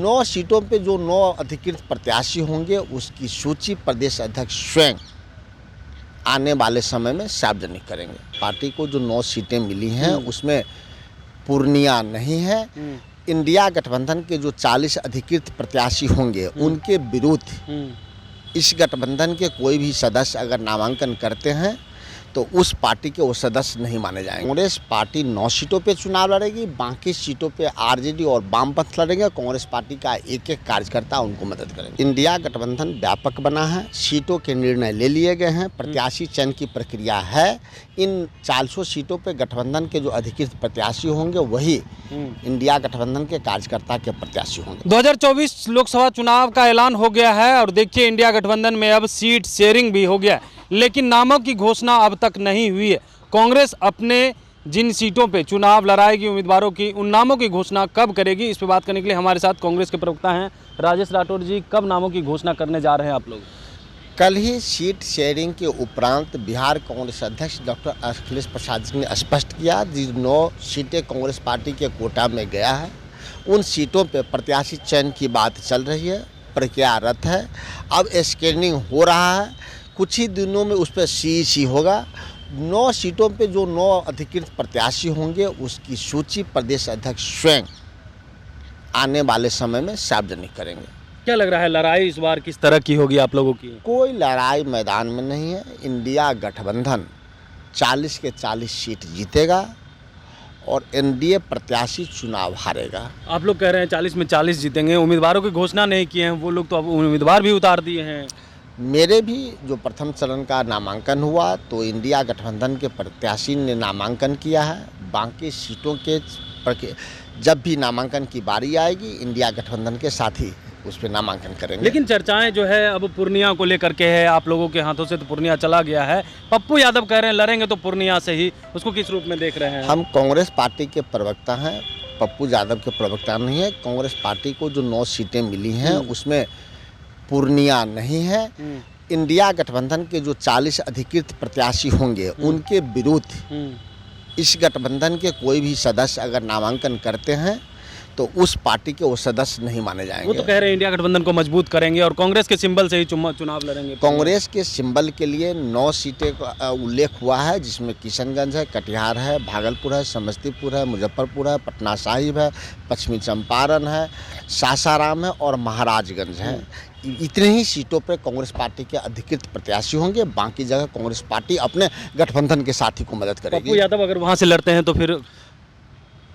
9 सीटों पे जो 9 अधिकृत प्रत्याशी होंगे उसकी सूची प्रदेश अध्यक्ष स्वयं आने वाले समय में सार्वजनिक करेंगे। पार्टी को जो 9 सीटें मिली हैं उसमें पूर्णिया नहीं है। इंडिया गठबंधन के जो 40 अधिकृत प्रत्याशी होंगे उनके विरुद्ध इस गठबंधन के कोई भी सदस्य अगर नामांकन करते हैं तो उस पार्टी के वो सदस्य नहीं माने जाएंगे। कांग्रेस पार्टी 9 सीटों पे चुनाव लड़ेगी, बाकी सीटों पे आरजेडी और वामपंथ लड़ेंगे। कांग्रेस पार्टी का एक कार्यकर्ता उनको मदद करेंगे। इंडिया गठबंधन व्यापक बना है, सीटों के निर्णय ले लिए गए हैं, प्रत्याशी चयन की प्रक्रिया है। इन 400 सीटों पे गठबंधन के जो अधिकृत प्रत्याशी होंगे वही इंडिया गठबंधन के कार्यकर्ता के प्रत्याशी होंगे। 2024 लोकसभा चुनाव का ऐलान हो गया है और देखिए इंडिया गठबंधन में अब सीट शेयरिंग भी हो गया है, लेकिन नामों की घोषणा अब तक नहीं हुई है। कांग्रेस अपने जिन सीटों पे चुनाव लड़ाएगी उम्मीदवारों की, उन नामों की घोषणा कब करेगी, इस पे बात करने के लिए हमारे साथ कांग्रेस के प्रवक्ता हैं राजेश राठौर जी। कब नामों की घोषणा करने जा रहे हैं आप लोग? कल ही सीट शेयरिंग के उपरांत बिहार कांग्रेस अध्यक्ष डॉक्टर अखिलेश प्रसाद जी ने स्पष्ट किया जिन 9 सीटें कांग्रेस पार्टी के कोटा में गया है उन सीटों पर प्रत्याशी चयन की बात चल रही है, प्रक्रियारत है। अब स्क्रीनिंग हो रहा है, कुछ ही दिनों में उस पर सी होगा। 9 सीटों पे जो 9 अधिकृत प्रत्याशी होंगे उसकी सूची प्रदेश अध्यक्ष स्वयं आने वाले समय में सार्वजनिक करेंगे। क्या लग रहा है लड़ाई इस बार किस तरह की होगी आप लोगों की? कोई लड़ाई मैदान में नहीं है। इंडिया गठबंधन 40 के 40 सीट जीतेगा और एनडीए प्रत्याशी चुनाव हारेगा। आप लोग कह रहे हैं 40 में 40 जीतेंगे, उम्मीदवारों की घोषणा नहीं किए हैं, वो लोग तो अब उम्मीदवार भी उतार दिए हैं। मेरे भी जो प्रथम चरण का नामांकन हुआ तो इंडिया गठबंधन के प्रत्याशी ने नामांकन किया है। बाकी सीटों के जब भी नामांकन की बारी आएगी इंडिया गठबंधन के साथी उस पर नामांकन करेंगे। लेकिन चर्चाएं जो है अब पूर्णिया को लेकर के है, आप लोगों के हाथों से तो पूर्णिया चला गया है। पप्पू यादव कह रहे हैं लड़ेंगे तो पूर्णिया से ही, उसको किस रूप में देख रहे हैं? हम कांग्रेस पार्टी के प्रवक्ता हैं, पप्पू यादव के प्रवक्ता नहीं है। कांग्रेस पार्टी को जो 9 सीटें मिली हैं उसमें पूर्णिया नहीं है। इंडिया गठबंधन के जो 40 अधिकृत प्रत्याशी होंगे उनके विरुद्ध इस गठबंधन के कोई भी सदस्य अगर नामांकन करते हैं तो उस पार्टी के वो सदस्य नहीं माने जाएंगे। वो तो कह रहे हैं इंडिया गठबंधन को मजबूत करेंगे और कांग्रेस के सिंबल से ही चुनाव लड़ेंगे। कांग्रेस के सिंबल के लिए 9 सीटें का उल्लेख हुआ है जिसमें किशनगंज है, कटिहार है, भागलपुर है, समस्तीपुर है, मुजफ्फरपुर है, पटना साहिब है, पश्चिमी चंपारण है, सासाराम है और महाराजगंज है। इतने ही सीटों पर कांग्रेस पार्टी के अधिकृत प्रत्याशी होंगे, बाकी जगह कांग्रेस पार्टी अपने गठबंधन के साथी को मदद करेगी। पप्पू यादव अगर वहाँ से लड़ते हैं तो फिर?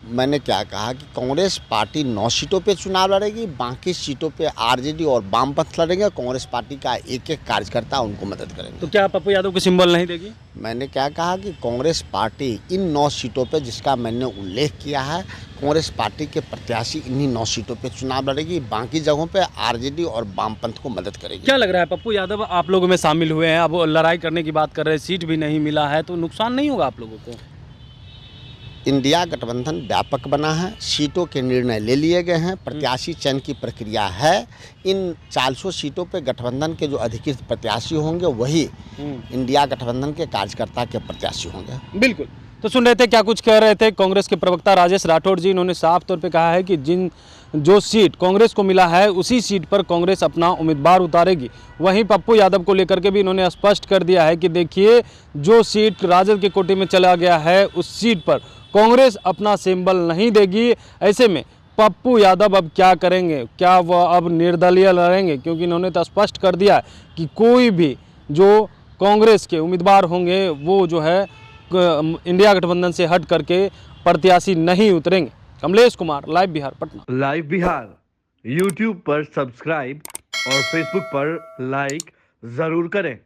मैंने क्या कहा कि कांग्रेस पार्टी 9 सीटों पे चुनाव लड़ेगी, बाकी सीटों पे आरजेडी और वामपंथ लड़ेंगे। कांग्रेस पार्टी का एक कार्यकर्ता उनको मदद करेंगे। तो क्या पप्पू यादव को सिंबल नहीं देगी? मैंने क्या कहा कि कांग्रेस पार्टी इन 9 सीटों पे जिसका मैंने उल्लेख किया है, कांग्रेस पार्टी के प्रत्याशी इन्हीं 9 सीटों पे चुनाव लड़ेगी, बाकी जगहों पे आरजेडी और वामपंथ को मदद करेगी। क्या लग रहा है पप्पू यादव आप लोगों में शामिल हुए हैं, अब लड़ाई करने की बात कर रहे हैं, सीट भी नहीं मिला है, तो नुकसान नहीं होगा आप लोगों को? इंडिया गठबंधन व्यापक बना है, सीटों के निर्णय ले लिए गए हैं, प्रत्याशी चयन की प्रक्रिया है। इन 400 सीटों पे गठबंधन के जो अधिकृत प्रत्याशी होंगे वही इंडिया गठबंधन के कार्यकर्ता के प्रत्याशी होंगे। बिल्कुल। तो सुन रहे थे क्या कुछ कह रहे थे कांग्रेस के प्रवक्ता राजेश राठौर जी। इन्होंने साफ तौर पे कहा है कि जो सीट कांग्रेस को मिला है उसी सीट पर कांग्रेस अपना उम्मीदवार उतारेगी। वहीं पप्पू यादव को लेकर के भी इन्होंने स्पष्ट कर दिया है कि देखिए जो सीट राजद के कोटे में चला गया है उस सीट पर कांग्रेस अपना सिंबल नहीं देगी। ऐसे में पप्पू यादव अब क्या करेंगे, क्या वह अब निर्दलीय लड़ेंगे? क्योंकि इन्होंने तो स्पष्ट कर दिया कि कोई भी जो कांग्रेस के उम्मीदवार होंगे वो जो है इंडिया गठबंधन से हट करके प्रत्याशी नहीं उतरेंगे। Kamlesh Kumar, live Bihar, Patna. Live Bihar YouTube पर सब्सक्राइब और फेसबुक पर लाइक जरूर करें।